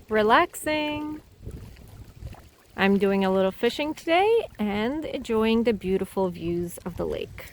Relaxing. I'm doing a little fishing today and enjoying the beautiful views of the lake.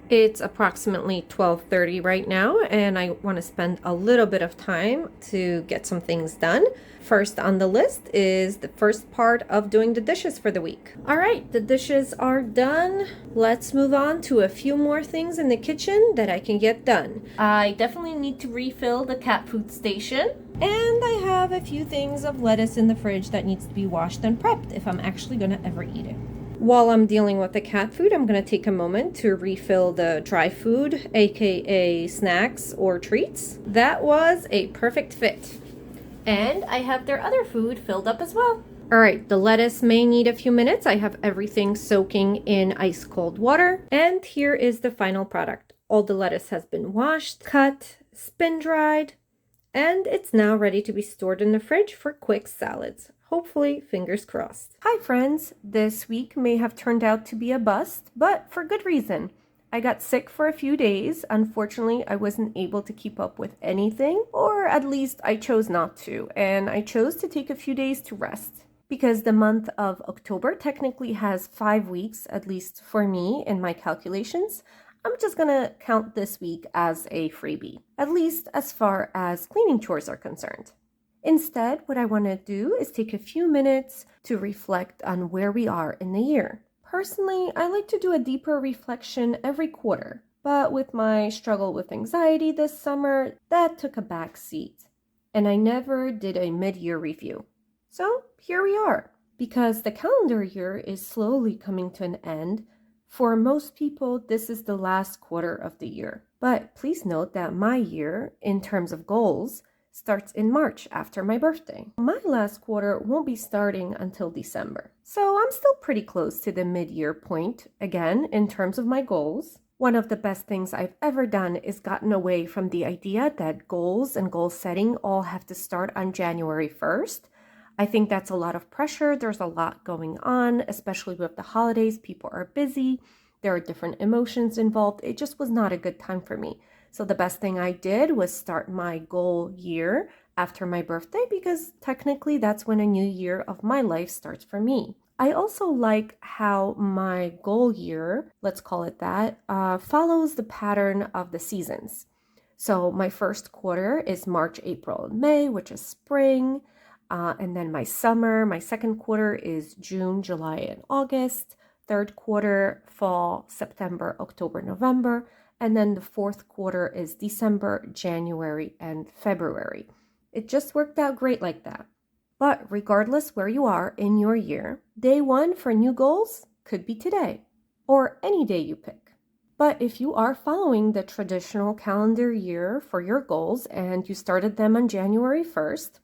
It's approximately 12:30 right now, and I want to spend a little bit of time to get some things done. First on the list is the first part of doing the dishes for the week. All right, the dishes are done. Let's move on to a few more things in the kitchen that I can get done. I definitely need to refill the cat food station, and I have a few things of lettuce in the fridge that needs to be washed and prepped if I'm actually going to ever eat it. While I'm dealing with the cat food, I'm going to take a moment to refill the dry food, aka snacks or treats. That was a perfect fit. And I have their other food filled up as well. All right, the lettuce may need a few minutes. I have everything soaking in ice cold water. And here is the final product. All the lettuce has been washed, cut, spin dried, and it's now ready to be stored in the fridge for quick salads. Hopefully, fingers crossed. Hi friends, this week may have turned out to be a bust, but for good reason. I got sick for a few days. Unfortunately, I wasn't able to keep up with anything, or at least I chose not to, and I chose to take a few days to rest. Because the month of October technically has 5 weeks, at least for me in my calculations, I'm just gonna count this week as a freebie, at least as far as cleaning chores are concerned. Instead, what I want to do is take a few minutes to reflect on where we are in the year. Personally, I like to do a deeper reflection every quarter, but with my struggle with anxiety this summer, that took a back seat, and I never did a mid-year review. So here we are. Because the calendar year is slowly coming to an end, for most people, this is the last quarter of the year. But please note that my year, in terms of goals, starts in March after my birthday. My last quarter won't be starting until December. So I'm still pretty close to the mid-year point, again, in terms of my goals. One of the best things I've ever done is gotten away from the idea that goals and goal setting all have to start on January 1st. I think that's a lot of pressure. There's a lot going on, especially with the holidays. People are busy. There are different emotions involved. It just was not a good time for me. So the best thing I did was start my goal year after my birthday, because technically that's when a new year of my life starts for me. I also like how my goal year, let's call it that, follows the pattern of the seasons. So my first quarter is March, April, and May, which is spring. And then my summer, my second quarter is June, July, and August. Third quarter, fall, September, October, November. And then the fourth quarter is December, January, and February. It just worked out great like that. But regardless where you are in your year, day one for new goals could be today, or any day you pick. But if you are following the traditional calendar year for your goals and you started them on January 1st,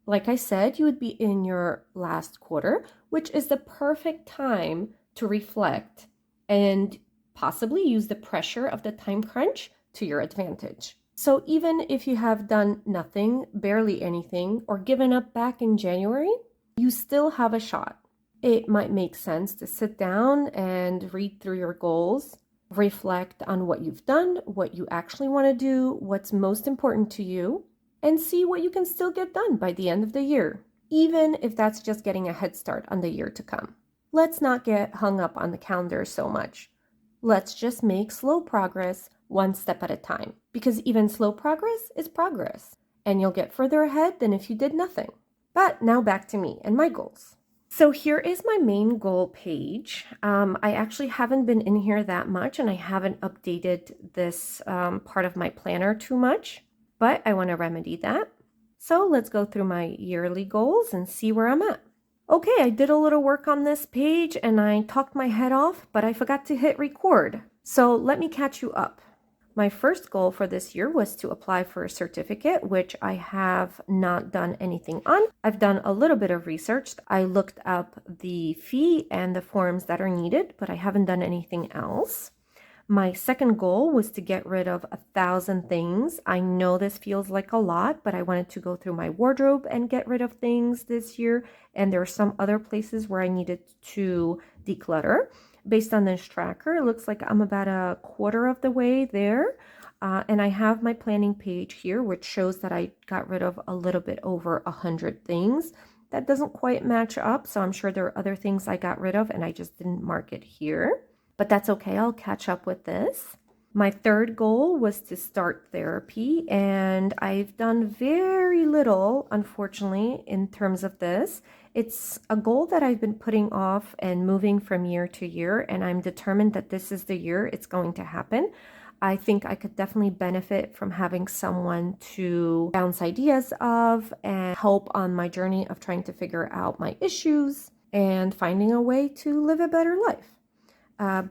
like I said, you would be in your last quarter, which is the perfect time to reflect and possibly use the pressure of the time crunch to your advantage. So even if you have done nothing, barely anything, or given up back in January, you still have a shot. It might make sense to sit down and read through your goals, reflect on what you've done, what you actually want to do, what's most important to you, and see what you can still get done by the end of the year, even if that's just getting a head start on the year to come. Let's not get hung up on the calendar so much. Let's just make slow progress one step at a time, because even slow progress is progress, and you'll get further ahead than if you did nothing. But now back to me and my goals. So here is my main goal page. I actually haven't been in here that much, and I haven't updated this part of my planner too much, but I want to remedy that. So let's go through my yearly goals and see where I'm at. Okay, I did a little work on this page and I talked my head off, but I forgot to hit record. So let me catch you up. My first goal for this year was to apply for a certificate, which I have not done anything on. I've done a little bit of research. I looked up the fee and the forms that are needed, but I haven't done anything else. My second goal was to get rid of 1,000 things. I know this feels like a lot, but I wanted to go through my wardrobe and get rid of things this year. And there are some other places where I needed to declutter. Based on this tracker, it looks like I'm about a quarter of the way there. And I have my planning page here, which shows that I got rid of a little bit over 100 things. That doesn't quite match up, so I'm sure there are other things I got rid of and I just didn't mark it here. But that's okay, I'll catch up with this. My third goal was to start therapy, and I've done very little, unfortunately, in terms of this. It's a goal that I've been putting off and moving from year to year, and I'm determined that this is the year it's going to happen. I think I could definitely benefit from having someone to bounce ideas of and help on my journey of trying to figure out my issues and finding a way to live a better life.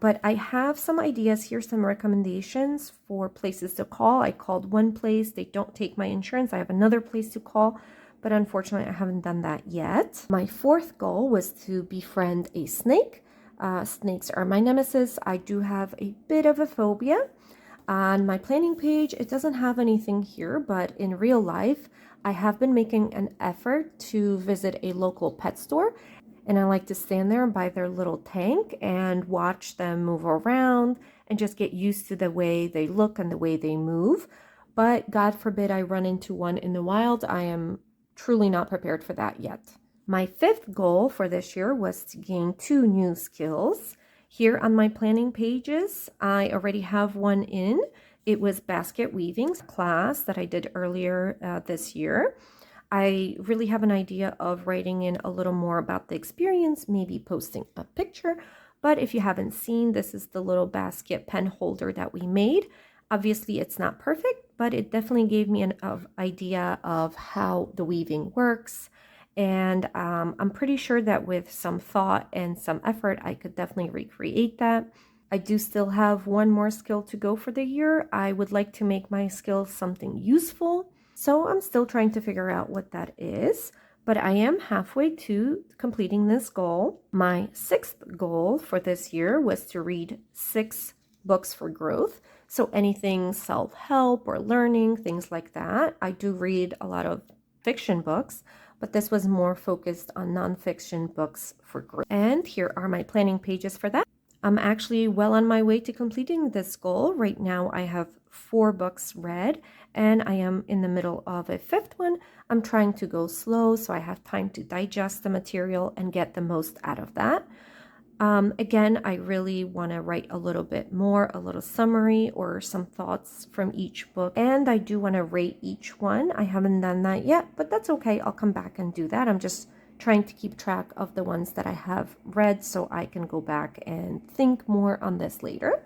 But I have some ideas here, some recommendations for places to call. I called one place, they don't take my insurance. I have another place to call, but unfortunately I haven't done that yet. My fourth goal was to befriend a snake. Snakes are my nemesis. I do have a bit of a phobia. On my planning page, it doesn't have anything here, but in real life, I have been making an effort to visit a local pet store. And I like to stand there by their little tank and watch them move around and just get used to the way they look and the way they move. But God forbid I run into one in the wild. I am truly not prepared for that yet. My fifth goal for this year was to gain 2 new skills. Here on my planning pages, I already have one in. It was basket weaving class that I did earlier this year. I really have an idea of writing in a little more about the experience, maybe posting a picture. But if you haven't seen, this is the little basket pen holder that we made. Obviously, it's not perfect, but it definitely gave me an idea of how the weaving works. And I'm pretty sure that with some thought and some effort, I could definitely recreate that. I do still have one more skill to go for the year. I would like to make my skill something useful. So I'm still trying to figure out what that is, but I am halfway to completing this goal. My 6th goal for this year was to read 6 books for growth. So anything self-help or learning, things like that. I do read a lot of fiction books, but this was more focused on nonfiction books for growth. And here are my planning pages for that. I'm actually well on my way to completing this goal. Right now I have 4 books read and I am in the middle of a 5th one. I'm trying to go slow so I have time to digest the material and get the most out of that. Again, I really want to write a little bit more, a little summary or some thoughts from each book. And I do want to rate each one. I haven't done that yet, but that's okay. I'll come back and do that. I'm just trying to keep track of the ones that I have read so I can go back and think more on this later.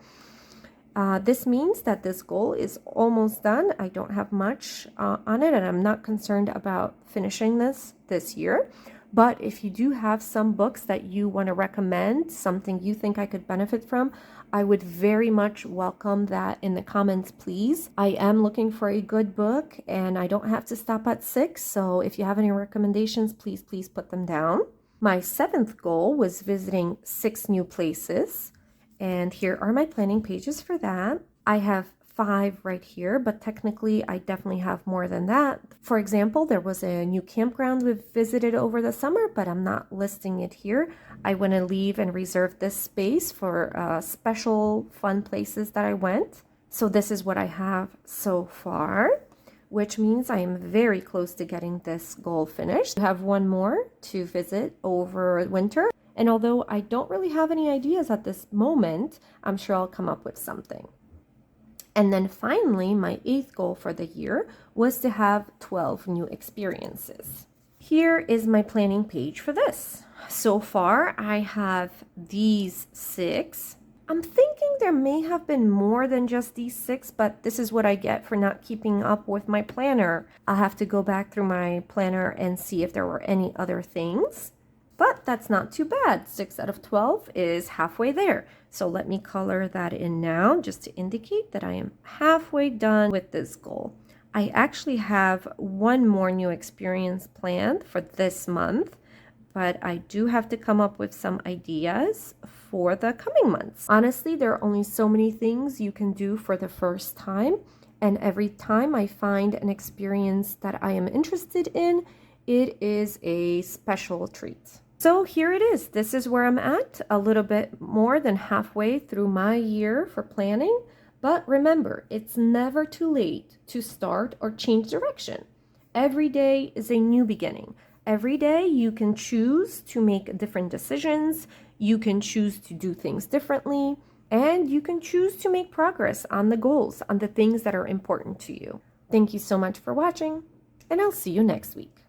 This means that this goal is almost done. I don't have much on it, and I'm not concerned about finishing this year. But if you do have some books that you want to recommend, something you think I could benefit from, I would very much welcome that in the comments, please. I am looking for a good book, and I don't have to stop at 6. So if you have any recommendations, please put them down. My 7th goal was visiting 6 new places. And here are my planning pages for that. I have 5 right here, but technically I definitely have more than that. For example, there was a new campground we visited over the summer, but I'm not listing it here. I want to leave and reserve this space for special fun places that I went. So this is what I have so far, which means I am very close to getting this goal finished. I have one more to visit over winter. And although I don't really have any ideas at this moment, I'm sure I'll come up with something. And then finally, my 8th goal for the year was to have 12 new experiences. Here is my planning page for this. So far, I have these 6. I'm thinking there may have been more than just these 6, but this is what I get for not keeping up with my planner. I'll have to go back through my planner and see if there were any other things. But that's not too bad. 6 out of 12 is halfway there. So let me color that in now just to indicate that I am halfway done with this goal. I actually have one more new experience planned for this month, but I do have to come up with some ideas for the coming months. Honestly, there are only so many things you can do for the first time, and every time I find an experience that I am interested in, it is a special treat. So here it is. This is where I'm at, a little bit more than halfway through my year for planning. But remember, it's never too late to start or change direction. Every day is a new beginning. Every day you can choose to make different decisions. You can choose to do things differently. And you can choose to make progress on the goals, on the things that are important to you. Thank you so much for watching, and I'll see you next week.